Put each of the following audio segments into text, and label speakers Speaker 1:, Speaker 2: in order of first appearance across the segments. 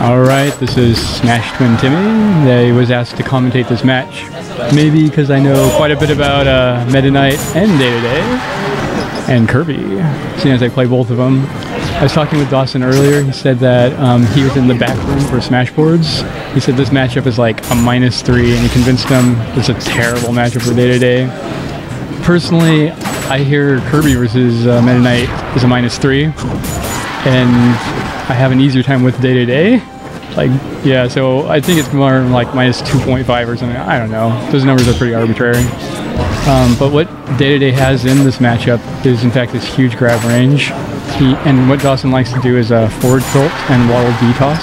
Speaker 1: Alright, this is Smash Twin Timmy. I was asked to commentate this match. Maybe because I know quite a bit about Meta Knight and Day-to-Day. And Kirby, seeing as I play both of them. I was talking with Dawson earlier. He said that he was in the back room for Smash Boards. He said this matchup is like a -3, and he convinced him it's a terrible matchup for Day-to-Day. Personally, I hear Kirby versus Meta Knight is a -3, and I have an easier time with Day-to-Day. Like, yeah, so I think it's more like -2.5 or something. I don't know. Those numbers are pretty arbitrary. But what Day-to-Day has in this matchup is, in fact, this huge grab range. And what Dawson likes to do is a forward tilt and waddle D-toss.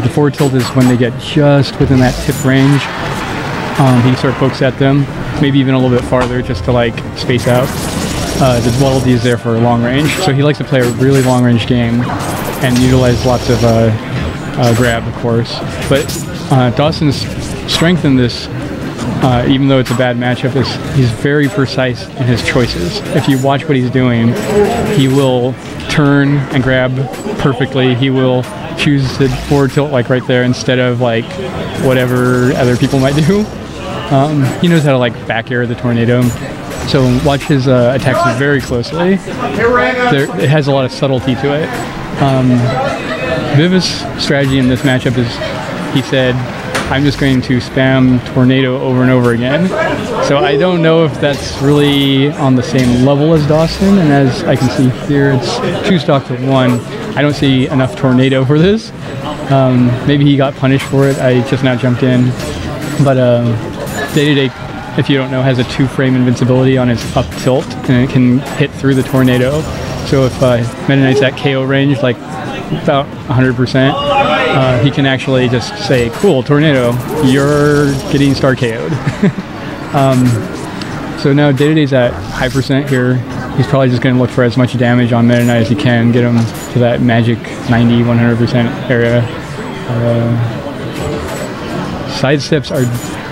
Speaker 1: The forward tilt is when they get just within that tip range. He sort of pokes at them, maybe even a little bit farther just to like space out. The waddle D is there for long range, so he likes to play a really long range game and utilize lots of grab, of course. But Dawson's strength in this, even though it's a bad matchup, is he's very precise in his choices. If you watch what he's doing, he will turn and grab perfectly. He will choose the forward tilt like right there instead of like whatever other people might do. He knows how to like back air the tornado. So watch his attacks very closely. It has a lot of subtlety to it. Viviff's strategy in this matchup is, he said, I'm just going to spam tornado over and over again. So I don't know if that's really on the same level as Dawson, and as I can see here, it's 2 stock to 1. I don't see enough tornado for this. Maybe he got punished for it. I just now jumped in. But Day-to-Day, if you don't know, has a 2-frame invincibility on his up tilt, and it can hit through the tornado. So if Meta Knight's at KO range, like about 100%, he can actually just say, cool, tornado, you're getting star KO'd. So now Day-to-Day's at high percent here. He's probably just going to look for as much damage on Meta Knight as he can, get him to that magic 90, 100% area. Side steps are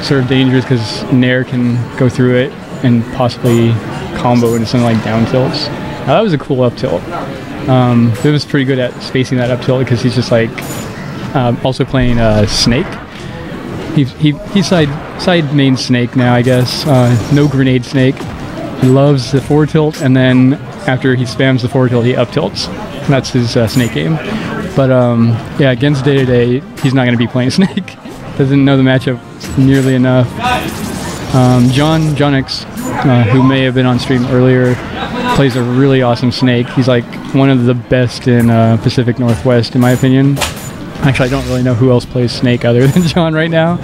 Speaker 1: sort of dangerous because Nair can go through it and possibly combo into something like down tilts. Now that was a cool up tilt. Viv was pretty good at spacing that up tilt because he's just like also playing Snake. He's side main Snake now, I guess. No grenade Snake. He loves the forward tilt, and then after he spams the forward tilt, he up tilts. That's his Snake game. But yeah, against Day-to-Day, he's not going to be playing Snake. Doesn't know the matchup nearly enough. John X, who may have been on stream earlier, plays a really awesome Snake. He's like one of the best in Pacific Northwest, in my opinion. Actually, I don't really know who else plays Snake other than John right now.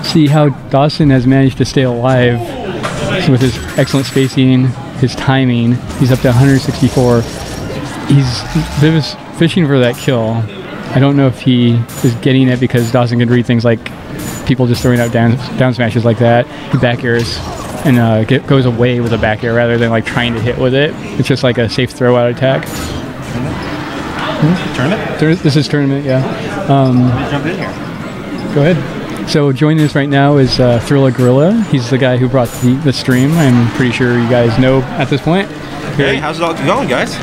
Speaker 1: See how Dawson has managed to stay alive with his excellent spacing, his timing. He's up to 164. Viviff's fishing for that kill. I don't know if he is getting it because Dawson can read things like people just throwing out down smashes like that. He back airs and goes away with a back air rather than like trying to hit with it. It's just like a safe throw out attack. Tournament? This is tournament, yeah.
Speaker 2: Let me jump in here.
Speaker 1: Go ahead. So joining us right now is Thrilla Gorilla. He's the guy who brought the stream. I'm pretty sure you guys know at this point.
Speaker 2: Hey, how's it all going, guys?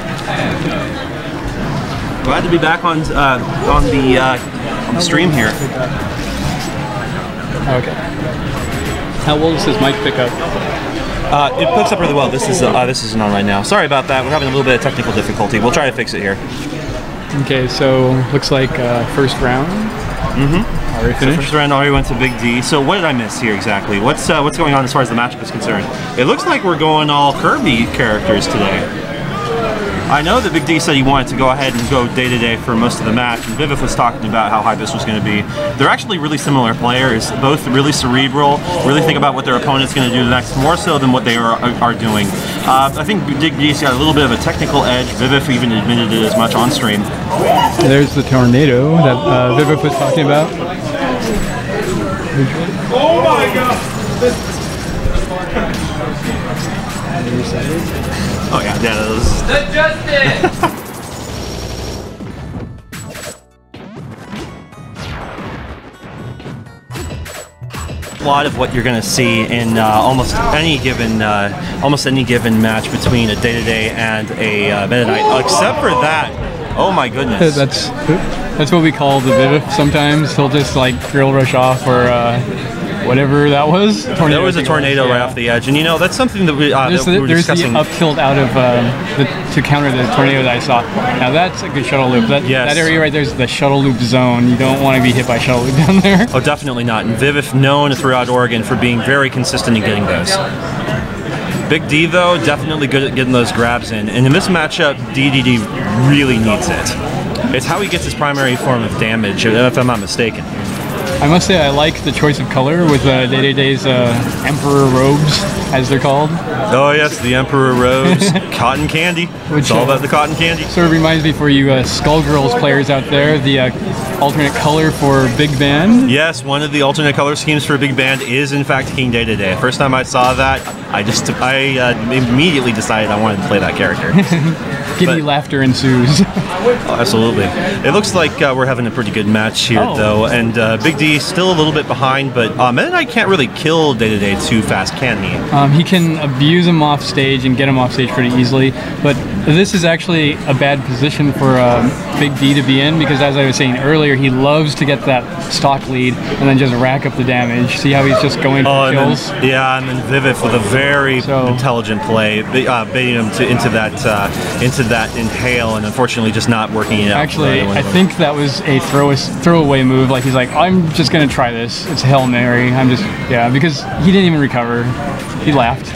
Speaker 2: Glad to be back on the stream here.
Speaker 1: Okay. How well does this mic pick up?
Speaker 2: It picks up really well. This isn't on right now. Sorry about that. We're having a little bit of technical difficulty. We'll try to fix it here.
Speaker 1: Okay, so looks like first round. Already finished.
Speaker 2: So first round already went to Big D. So what did I miss here exactly? What's going on as far as the matchup is concerned? It looks like we're going all Kirby characters today. I know that Big D said he wanted to go ahead and go Day-to-Day for most of the match, and Viviff was talking about how high this was going to be. They're actually really similar players, both really cerebral, really think about what their opponent's going to do next, more so than what they are doing. I think Big D's got a little bit of a technical edge. Viviff even admitted it as much on stream.
Speaker 1: There's the tornado that Viviff was talking about.
Speaker 3: Oh my god!
Speaker 2: Oh yeah, that was...
Speaker 3: The justice!
Speaker 2: A lot of what you're going to see in almost any given match between a Day-to-Day and a Meta Knight, except for that Oh my goodness.
Speaker 1: That's what we call the Viviff sometimes. He'll just like drill rush off or whatever that was.
Speaker 2: There was a tornado right off the edge, and you know that's something that we were
Speaker 1: there's
Speaker 2: discussing.
Speaker 1: the up tilt out of to counter the tornado that I saw. Now that's a good shuttle loop. That area right there is the shuttle loop zone. You don't want to be hit by shuttle loop down there.
Speaker 2: Oh, definitely not. And Viviff known throughout Oregon for being very consistent in getting those. Big D though, definitely good at getting those grabs in. And in this matchup, DDD really needs it. It's how he gets his primary form of damage, if I'm not mistaken.
Speaker 1: I must say I like the choice of color with Day-to-Day's Emperor robes, as they're called.
Speaker 2: Oh yes, the Emperor robes, cotton candy. It's all about the cotton candy.
Speaker 1: Sort of reminds me for you Skullgirls players out there, the alternate color for Big Band.
Speaker 2: Yes, one of the alternate color schemes for Big Band is in fact King Day-to-Day. First time I saw that, I immediately decided I wanted to play that character.
Speaker 1: Giddy laughter ensues.
Speaker 2: Oh, absolutely. It looks like we're having a pretty good match here, though, and Big D still a little bit behind, but Meta Knight can't really kill Day-to-Day too fast, can he?
Speaker 1: He can abuse him off stage and get him off stage pretty easily, but this is actually a bad position for Big D to be in, because as I was saying earlier, he loves to get that stock lead and then just rack up the damage. See how he's just going for kills?
Speaker 2: And then Viviff with a very intelligent play, baiting him into that inhale, and unfortunately just not working it out.
Speaker 1: Actually, I think that was a throwaway move. Like he's like, I'm just gonna try this. It's a Hail Mary. Because he didn't even recover. He laughed.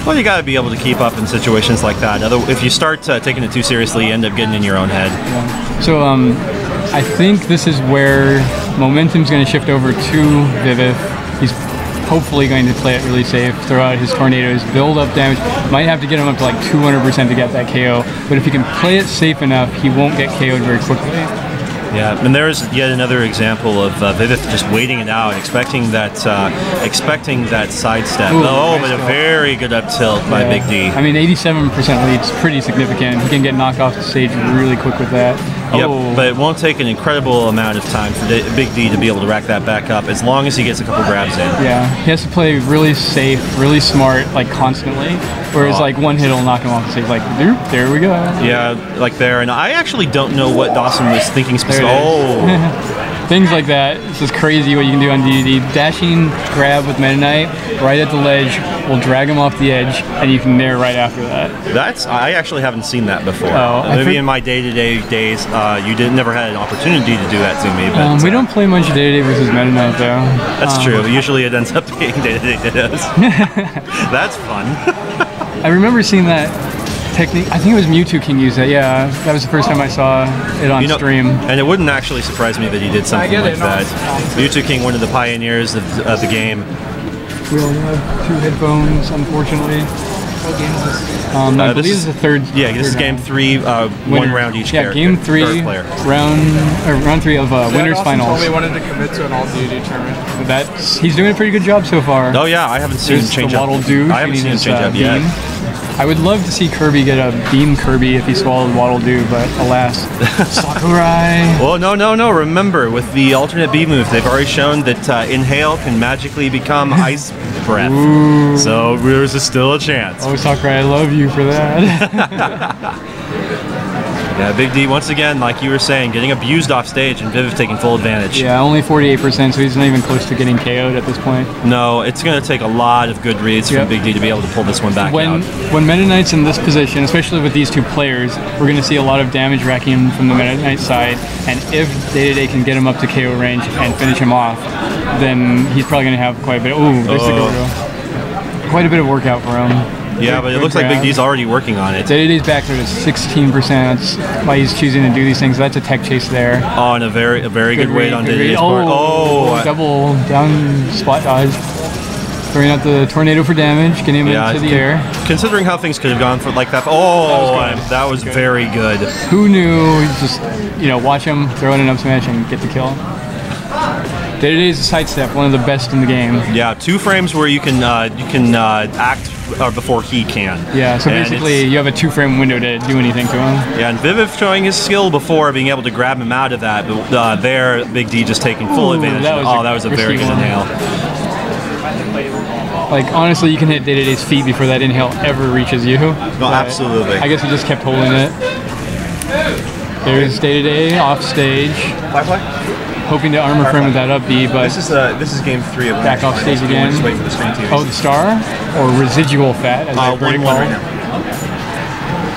Speaker 2: Well, you got to be able to keep up in situations like that. If you start taking it too seriously, you end up getting in your own head.
Speaker 1: Yeah. So I think this is where momentum's going to shift over to Viviff. He's hopefully going to play it really safe, throw out his tornadoes, build up damage. Might have to get him up to like 200% to get that KO, but if he can play it safe enough, he won't get KO'd very quickly.
Speaker 2: Yeah, and there's yet another example of Viviff just waiting it out, expecting that sidestep. But a very good up tilt by Big D.
Speaker 1: I mean, 87% lead is pretty significant. He can get knocked off the stage really quick with that.
Speaker 2: Yep, but it won't take an incredible amount of time for Big D to be able to rack that back up, as long as he gets a couple grabs in.
Speaker 1: Yeah, he has to play really safe, really smart, like constantly. Whereas like one hit will knock him off the stage, like, there we go.
Speaker 2: Yeah, like there. And I actually don't know what Dawson was thinking specifically.
Speaker 1: Things like that. It's just crazy what you can do on DDD. Dashing grab with Meta Knight right at the ledge will drag him off the edge, and you can nair right after that.
Speaker 2: I actually haven't seen that before.
Speaker 1: Maybe
Speaker 2: in my day-to-day days, you never had an opportunity to do that to me. But
Speaker 1: we don't play much Day-to-Day versus Meta Knight, though.
Speaker 2: That's true. Usually it ends up being Day-to-Day dittos. That's fun.
Speaker 1: I remember seeing that technique. I think it was Mewtwo King used that. Yeah, that was the first time I saw it on stream.
Speaker 2: And it wouldn't actually surprise me that he did something like that. Mewtwo King, one of the pioneers of the game.
Speaker 1: We only have 2 headphones, unfortunately. What game is this? I believe this is the third.
Speaker 2: Yeah, this is game 3, one round each.
Speaker 1: Yeah, game 3, round 3 of winners finals.
Speaker 3: Told me wanted to commit to an all-duty tournament.
Speaker 1: He's doing a pretty good job so far.
Speaker 2: Oh yeah, I haven't seen him change up. I haven't seen him change up yet.
Speaker 1: I would love to see Kirby get a Beam Kirby if he swallowed Waddle Doo, but alas. Sakurai!
Speaker 2: Well, no. Remember, with the alternate B move, they've already shown that Inhale can magically become Ice Breath.
Speaker 1: Ooh.
Speaker 2: So there's still a chance.
Speaker 1: Oh, Sakurai, I love you for that.
Speaker 2: Yeah, Big D, once again, like you were saying, getting abused off stage and Viviff taking full advantage.
Speaker 1: Yeah, only 48%, so he's not even close to getting KO'd at this point.
Speaker 2: No, it's going to take a lot of good reads from Big D to be able to pull this one back out.
Speaker 1: When Meta Knight's in this position, especially with these 2 players, we're going to see a lot of damage racking from the Meta Knight side, and if Day-to-Day can get him up to KO range and finish him off, then he's probably going to have quite a bit. Ooh, there's the go-go. Quite a bit of workout for him.
Speaker 2: Yeah, but it looks like Big D's already working on it.
Speaker 1: Day-to-Day's back there to 16%. That's why he's choosing to do these things. That's a tech chase there.
Speaker 2: Oh, and a very good weight on Day-to-Day's part. Oh,
Speaker 1: double down spot dodge. Throwing out the tornado for damage, getting him into the air.
Speaker 2: Considering how things could have gone for like that. Oh, that was very good.
Speaker 1: Who knew? Just, watch him throw in an up smash and get the kill. Day-to-Day's a sidestep, one of the best in the game.
Speaker 2: Yeah, 2 frames where you can act before he can.
Speaker 1: Yeah, so basically you have a 2-frame window to do anything to him.
Speaker 2: Yeah, and Viviff showing his skill before being able to grab him out of that, but there, Big D just taking full advantage. That was a very good inhale.
Speaker 1: Like, honestly, you can hit Day-to-Day's feet before that inhale ever reaches you.
Speaker 2: No, absolutely.
Speaker 1: I guess he just kept holding it. There's Day-to-Day off stage,
Speaker 2: Firefly?
Speaker 1: hoping to armor frame with that up B, but
Speaker 2: This is game 3 of
Speaker 1: back off stage again.
Speaker 2: Just wait for the screen TV.
Speaker 1: Oh, the star or residual fat, as I've heard it
Speaker 2: 1-1
Speaker 1: called.
Speaker 2: right now.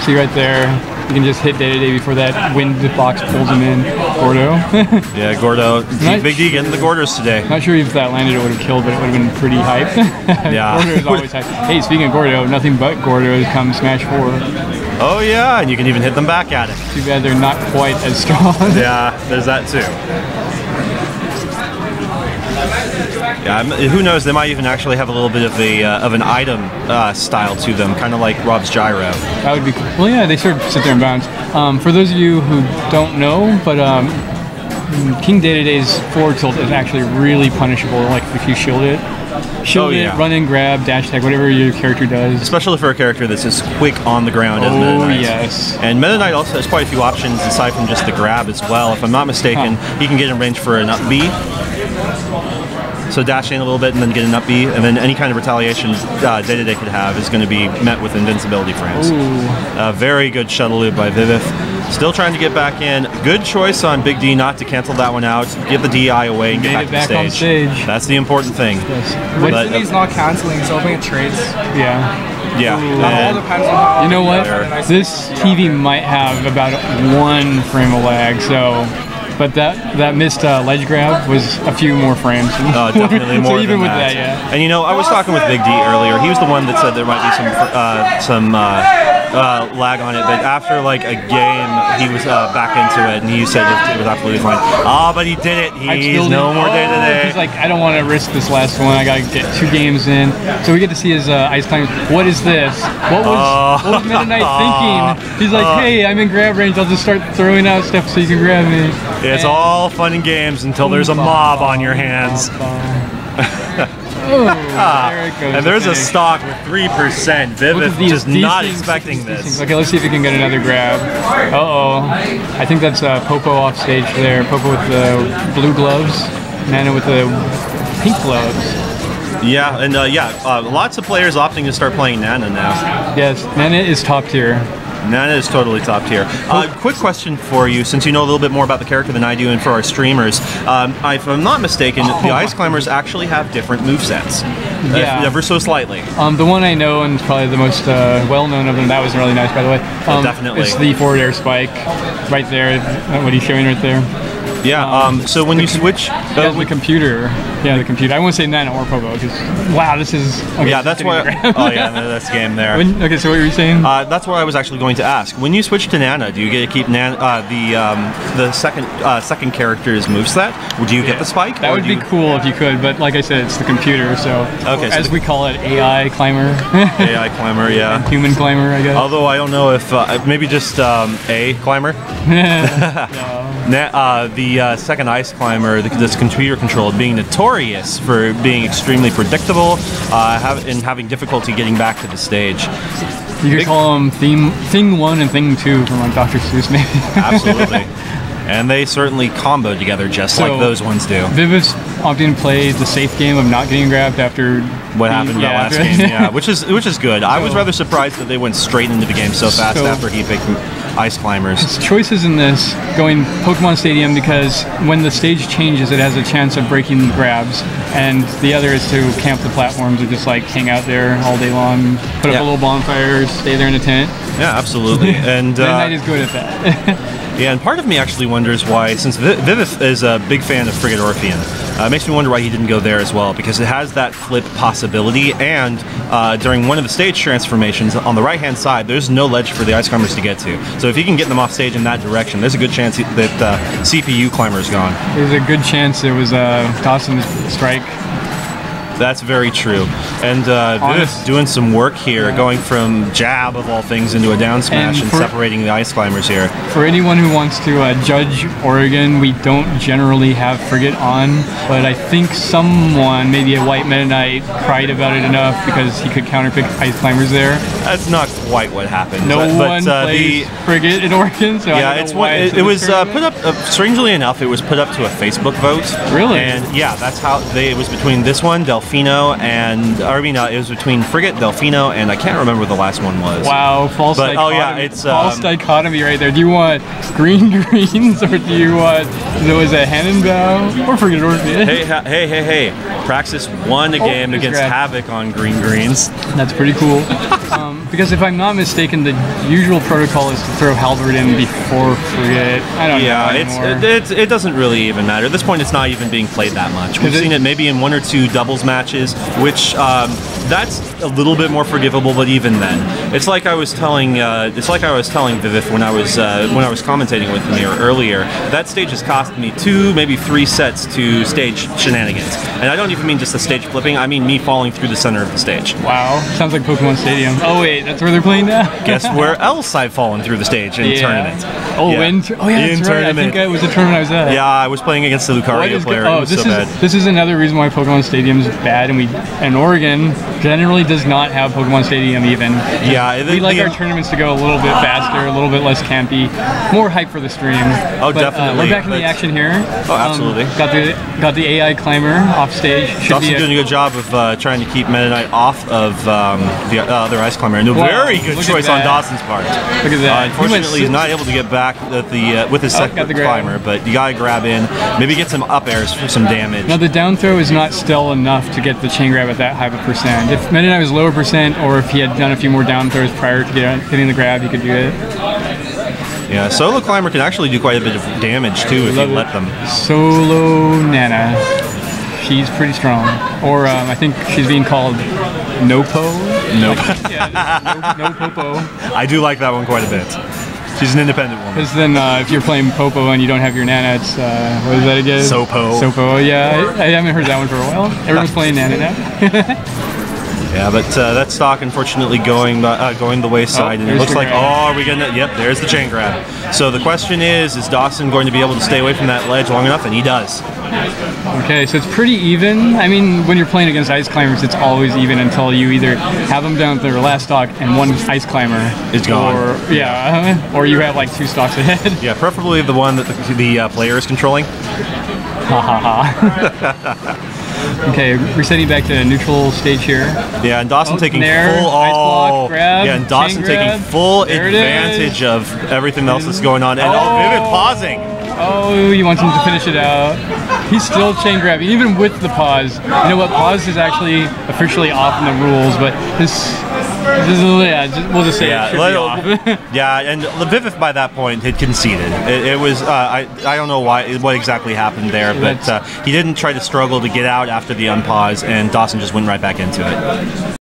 Speaker 1: See right there, you can just hit Day-to-Day before that wind box pulls him in. Gordo.
Speaker 2: Yeah, Gordo. Big D getting the Gorders today.
Speaker 1: Not sure if that landed it would have killed, but it would have been pretty hype.
Speaker 2: Yeah.
Speaker 1: Gordo is always hype. Hey, speaking of Gordo, nothing but Gordos come Smash 4.
Speaker 2: Oh yeah, and you can even hit them back at it.
Speaker 1: Too bad they're not quite as strong.
Speaker 2: Yeah, there's that too. Yeah, who knows? They might even actually have a little bit of an item style to them, kind of like Rob's gyro.
Speaker 1: That would be cool. Well, yeah, they sort of sit there and bounce. For those of you who don't know, but King Day-to-Day's forward tilt is actually really punishable. Like if you shield it. Shield it, run and grab, dash tag, whatever your character does.
Speaker 2: Especially for a character that's just quick on the ground as Meta Knight.
Speaker 1: Yes.
Speaker 2: And Meta Knight also has quite a few options aside from just the grab as well. If I'm not mistaken, he can get in range for an up B. So dash in a little bit and then get an up B, and then any kind of retaliation Day-to-Day could have is going to be met with invincibility frames. Very good shuttle loop by Viviff. Still trying to get back in. Good choice on Big D not to cancel that one out. Give the DI away and get back to the stage.
Speaker 1: On stage.
Speaker 2: That's the important thing.
Speaker 3: Yes. But he's not canceling, so hoping it trades.
Speaker 1: Yeah.
Speaker 2: Yeah.
Speaker 3: All depends on how.
Speaker 1: You know what? This TV might have about 1 frame of lag, so. But that missed ledge grab was a few more frames.
Speaker 2: Oh, definitely more
Speaker 1: so even
Speaker 2: than
Speaker 1: with
Speaker 2: that.
Speaker 1: Yeah.
Speaker 2: And you know, I was talking with Big D earlier. He was the one that said there might be some lag on it, but after like a game, he was back into it, and he said it was absolutely fine. But he did it. He's no more Day-to-Day.
Speaker 1: He's like, I don't want to risk this last one. I gotta get 2 games in. So we get to see his ice climb. What is this? What was Meta Knight thinking? He's like, hey, I'm in grab range. I'll just start throwing out stuff so you can grab me.
Speaker 2: It's all fun and games until there's a mob on your hands.
Speaker 1: There it goes.
Speaker 2: And there's a stock with 3%. Viviff just not expecting this.
Speaker 1: Okay, let's see if he can get another grab. Uh-oh. I think that's Popo off stage there. Popo with the blue gloves. Nana with the pink gloves.
Speaker 2: Yeah, and lots of players opting to start playing Nana now.
Speaker 1: Yes, Nana is top tier.
Speaker 2: Nana is totally top tier. Quick question for you, since you know a little bit more about the character than I do, and for our streamers, if I'm not mistaken, the Ice Climbers actually have different movesets.
Speaker 1: Yeah.
Speaker 2: Ever so slightly.
Speaker 1: The one I know, and probably the most well-known of them, that was really nice, by the way.
Speaker 2: Definitely.
Speaker 1: It's the forward air spike, right there. What he's showing right there.
Speaker 2: Yeah, so when you switch...
Speaker 1: the computer. Yeah, the computer. I won't say Nana or Popo, because, wow, this is... Okay,
Speaker 2: yeah, that's why... Oh, yeah, that's game there.
Speaker 1: Okay, so what were you saying?
Speaker 2: That's what I was actually going to ask. When you switch to Nana, do you get to keep the second character's moveset? Would you get the spike?
Speaker 1: That would be cool if you could, but like I said, it's the computer, so... Okay, as we call it, AI climber.
Speaker 2: AI climber, yeah.
Speaker 1: And human climber, I guess.
Speaker 2: Although I don't know if... maybe just A climber? The second ice climber, that's computer controlled, being notorious for being extremely predictable and having difficulty getting back to the stage.
Speaker 1: You could call them Thing 1 and Thing 2 from like Dr. Seuss, maybe.
Speaker 2: Absolutely. And they certainly combo together just like those ones do.
Speaker 1: Viviff's opting to play the safe game of not getting grabbed after
Speaker 2: what happened in that last game, yeah, which is good. I was rather surprised that they went straight into the game so fast after he picked Ice Climbers.
Speaker 1: His choices in this, going Pokemon Stadium, because when the stage changes, it has a chance of breaking grabs, and the other is to camp the platforms or just like hang out there all day long, put up a little bonfire, stay there in a tent.
Speaker 2: Yeah, absolutely. And
Speaker 1: Midnight is good at that.
Speaker 2: Yeah, and part of me actually wonders why, since Viviff is a big fan of Frigate Orpheon, it makes me wonder why he didn't go there as well, because it has that flip possibility, and during one of the stage transformations, on the right-hand side, there's no ledge for the Ice Climbers to get to. So if he can get them off stage in that direction, there's a good chance that CPU Climber's gone.
Speaker 1: There's a good chance it was Dawson's strike.
Speaker 2: That's very true. And Viviff doing some work here, going from jab of all things into a down smash and separating the Ice Climbers here.
Speaker 1: For anyone who wants to judge Oregon, we don't generally have Frigate on, but I think someone, maybe a white Meta Knight, cried about it enough because he could counterpick Ice Climbers there.
Speaker 2: That's not quite what happened.
Speaker 1: No one plays Frigate in Oregon, so
Speaker 2: yeah,
Speaker 1: I don't know why
Speaker 2: it was put up. Strangely enough, it was put up to a Facebook vote.
Speaker 1: Really?
Speaker 2: And yeah, that's how it was between this one, Delphine Delfino and, it was between Frigate, Delfino, and I can't remember what the last one was.
Speaker 1: Wow, false dichotomy.
Speaker 2: Oh yeah, it's
Speaker 1: false dichotomy right there. Do you want green greens, or do you want, was it Hannenbaugh or Frigate Orpheus?
Speaker 2: Hey. Praxis won a game against Havoc on green greens.
Speaker 1: That's pretty cool. Because if I'm not mistaken, the usual protocol is to throw Halberd in before Frigate. I don't know anymore.
Speaker 2: It doesn't really even matter. At this point, it's not even being played that much. We've seen it maybe in 1 or 2 doubles matches, which that's a little bit more forgivable. But even then, it's like I was telling Viviff when I was commentating with him here earlier. That stage has cost me 2, maybe 3 sets to stage shenanigans, and I don't even mean just the stage flipping. I mean me falling through the center of the stage.
Speaker 1: Wow, sounds like Pokemon Stadium. Oh wait, that's where they're playing now.
Speaker 2: Guess where else I've fallen through the stage in tournament?
Speaker 1: Oh, yeah. That's right. I think it was the tournament I was at.
Speaker 2: Yeah, I was playing against the Lucario player. It was so bad.
Speaker 1: This is another reason why Pokemon Stadium is bad, and Oregon generally does not have Pokemon Stadium even.
Speaker 2: Yeah,
Speaker 1: we like our tournaments to go a little bit faster, a little bit less campy, more hype for the stream.
Speaker 2: Oh, but, definitely.
Speaker 1: We're back in the action here.
Speaker 2: Oh, absolutely.
Speaker 1: Got the AI climber off stage.
Speaker 2: Dawson's doing a good job of trying to keep Meta Knight off of the other ice climber. And a very good choice on Dawson's part.
Speaker 1: Look at that.
Speaker 2: Unfortunately, he's not able to get back with his second climber, but you gotta grab in, maybe get some up airs for some damage.
Speaker 1: Now the down throw is not still enough to get the chain grab at that high of a percent. If Meta Knight was lower percent, or if he had done a few more down throws prior to getting the grab, he could do it.
Speaker 2: Yeah, Solo Climber can actually do quite a bit of damage too if you let them.
Speaker 1: Solo Nana. She's pretty strong. Or I think she's being called Nopo.
Speaker 2: Nope.
Speaker 1: No Popo.
Speaker 2: I do like that one quite a bit. She's an independent woman.
Speaker 1: Because then if you're playing Popo and you don't have your Nana, it's, what is that again?
Speaker 2: Sopo.
Speaker 1: Sopo, yeah. I haven't heard that one for a while. Everyone's playing Nana now.
Speaker 2: Yeah, but that stock unfortunately going the wayside, and it looks like, are we gonna? Yep, there's the chain grab. So the question is Dawson going to be able to stay away from that ledge long enough? And he does.
Speaker 1: Okay, so it's pretty even. I mean, when you're playing against ice climbers, it's always even until you either have them down to their last stock and one ice climber
Speaker 2: is gone.
Speaker 1: Or you have like 2 stocks ahead.
Speaker 2: Yeah, preferably the one that the player is controlling.
Speaker 1: Ha ha ha. Okay, resetting back to neutral stage here.
Speaker 2: Yeah, and Dawson taking full advantage of everything else that's going on. And Viviff pausing.
Speaker 1: Oh, he wants him to finish it out. He's still chain grabbing, even with the pause. You know what? Pause is actually officially off in the rules, but we'll just say it should be off.
Speaker 2: Yeah, and Viviff by that point had conceded. It was I don't know what exactly happened there, but he didn't try to struggle to get out after the unpause, and Dawson just went right back into it.